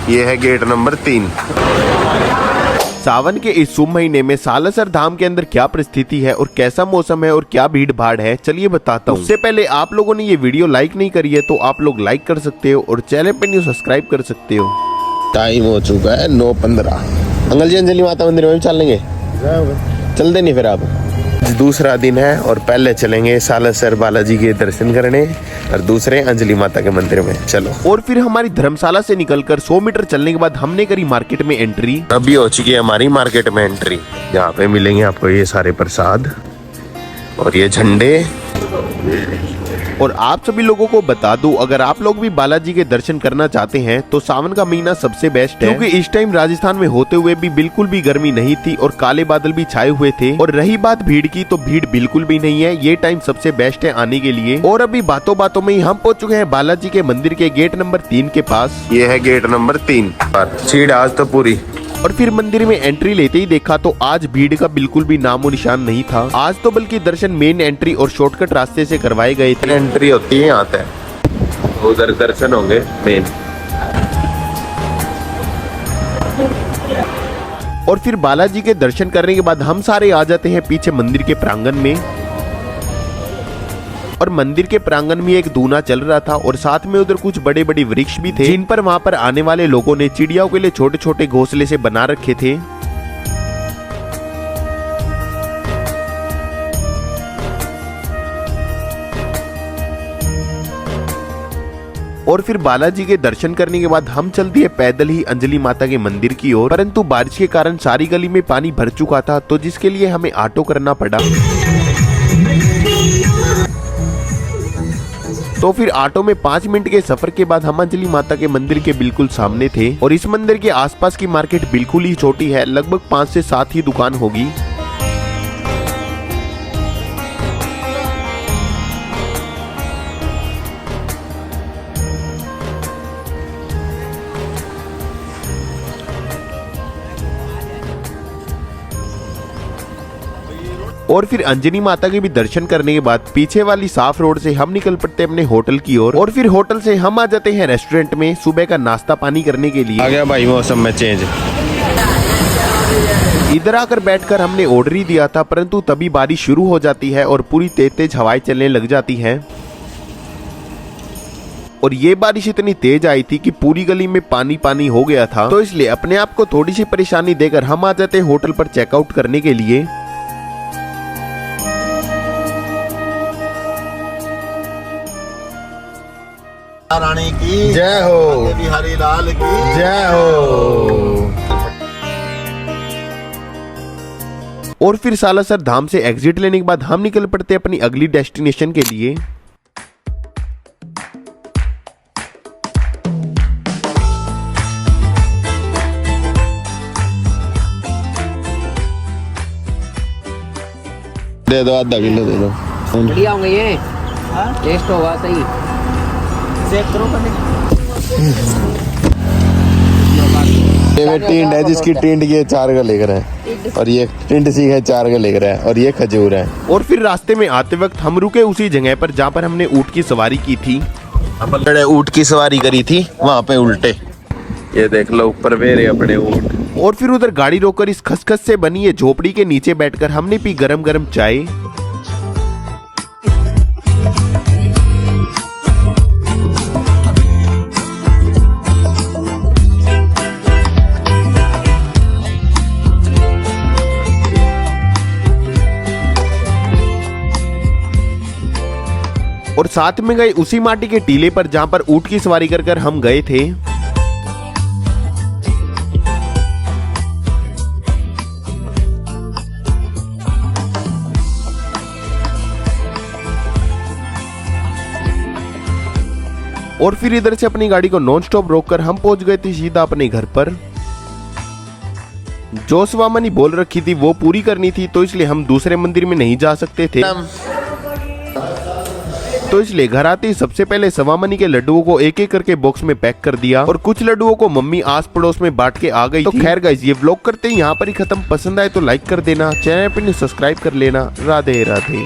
ये है gate number 3। सावन के इस शुभ महीने में सालासर धाम के अंदर क्या परिस्थिति है और कैसा मौसम है और क्या भीड़ भाड़ है, चलिए बताता हूँ। उससे पहले आप लोगों ने ये वीडियो लाइक नहीं करी है तो आप लोग लाइक कर सकते हो और चैनल पे न्यू सब्सक्राइब कर सकते हो। टाइम हो चुका है 9:15। अंकल जी अंजलि माता मंदिर में चल लेंगे, चलते नहीं फिर आप। दूसरा दिन है और पहले चलेंगे सालासर बालाजी के दर्शन करने और दूसरे अंजलि माता के मंदिर में। चलो। और फिर हमारी धर्मशाला से निकलकर 100 मीटर चलने के बाद हमने करी मार्केट में एंट्री। अभी हो चुकी है हमारी मार्केट में एंट्री। यहाँ पे मिलेंगे आपको ये सारे प्रसाद और ये झंडे। और आप सभी लोगों को बता दूं, अगर आप लोग भी बालाजी के दर्शन करना चाहते हैं तो सावन का महीना सबसे बेस्ट है, क्योंकि इस टाइम राजस्थान में होते हुए भी बिल्कुल भी गर्मी नहीं थी और काले बादल भी छाए हुए थे। और रही बात भीड़ की, तो भीड़ बिल्कुल भी नहीं है। ये टाइम सबसे बेस्ट है आने के लिए। और अभी बातों बातों में ही हम पहुंच चुके हैं बालाजी के मंदिर के गेट नंबर 3 के पास। ये है गेट नंबर 3। भीड़ आज तो पूरी। और फिर मंदिर में एंट्री लेते ही देखा तो आज भीड़ का बिल्कुल भी नामो निशान नहीं था। आज तो बल्कि दर्शन मेन एंट्री और शॉर्टकट रास्ते से करवाए गए थे। एंट्री होती है यहाँ पे, उधर दर्शन होंगे मेन। और फिर बालाजी के दर्शन करने के बाद हम सारे आ जाते हैं पीछे मंदिर के प्रांगण में। और मंदिर के प्रांगण में एक दूना चल रहा था और साथ में उधर कुछ बड़े बड़े वृक्ष भी थे, जिन पर वहां पर आने वाले लोगों ने चिड़ियाओं के लिए छोटे छोटे घोंसले से बना रखे थे। और फिर बालाजी के दर्शन करने के बाद हम चल दिए पैदल ही अंजलि माता के मंदिर की ओर। परंतु बारिश के कारण सारी गली में पानी भर चुका था, तो जिसके लिए हमें ऑटो करना पड़ा। तो फिर ऑटो में 5 मिनट के सफर के बाद हम अंजलि माता के मंदिर के बिल्कुल सामने थे। और इस मंदिर के आसपास की मार्केट बिल्कुल ही छोटी है, लगभग 5 से 7 ही दुकान होगी। और फिर अंजनी माता के भी दर्शन करने के बाद पीछे वाली साफ रोड से हम निकल पड़ते अपने होटल की ओर। और फिर होटल से हम आ जाते हैं रेस्टोरेंट में सुबह का नाश्ता पानी करने के लिए। आ गया भाई मौसम में चेंज। इधर आकर बैठकर हमने ऑर्डर ही दिया था, परंतु तभी बारिश शुरू हो जाती है और पूरी तेज हवाएं चलने लग जाती हैं। और ये बारिश इतनी तेज आई थी कि पूरी गली में पानी पानी हो गया था। तो इसलिए अपने आप को थोड़ी सी परेशानी देकर हम आ जाते हैं होटल पर चेकआउट करने के लिए। रानी की जय हो, बिहारी लाल की जय हो। और फिर सालासर धाम से एग्जिट लेने के बाद हम निकल पड़ते अपनी अगली डेस्टिनेशन के लिए। दे दो, आधा किलो दे दो। बढ़िया होंगे ये, टेस्ट होगा सही। चेक करो ये टिंड है, जिसकी टिंड ये 4 का लेकर है और ये टिंड सी है 4 का लेकर है और ये खजूर है। और फिर रास्ते में आते वक्त हम रुके उसी जगह पर जहाँ पर हमने ऊँट की सवारी की थी। अपन ऊँट की सवारी करी थी वहाँ पे उल्टे, ये देख लो ऊपर मेरे अपने ऊँट। और फिर उधर गाड़ी रोककर इस खसखस से बनी है झोपड़ी के नीचे बैठकर हमने पी गरम गरम चाय। और साथ में गए उसी माटी के टीले पर जहां पर ऊंट की सवारी कर हम गए थे। और फिर इधर से अपनी गाड़ी को नॉन स्टॉप रोककर हम पहुंच गए थे सीधा अपने घर पर। जो स्वामनी बोल रखी थी वो पूरी करनी थी, तो इसलिए हम दूसरे मंदिर में नहीं जा सकते थे। तो इसलिए घर आते ही सबसे पहले सवामनी के लड्डुओं को एक एक करके बॉक्स में पैक कर दिया और कुछ लड्डुओं को मम्मी आस पड़ोस में बांट के आ गई। तो खैर गाइस, ये व्लॉग करते ही यहाँ पर ही खत्म। पसंद आए तो लाइक कर देना, चैनल पर सब्सक्राइब कर लेना। राधे राधे।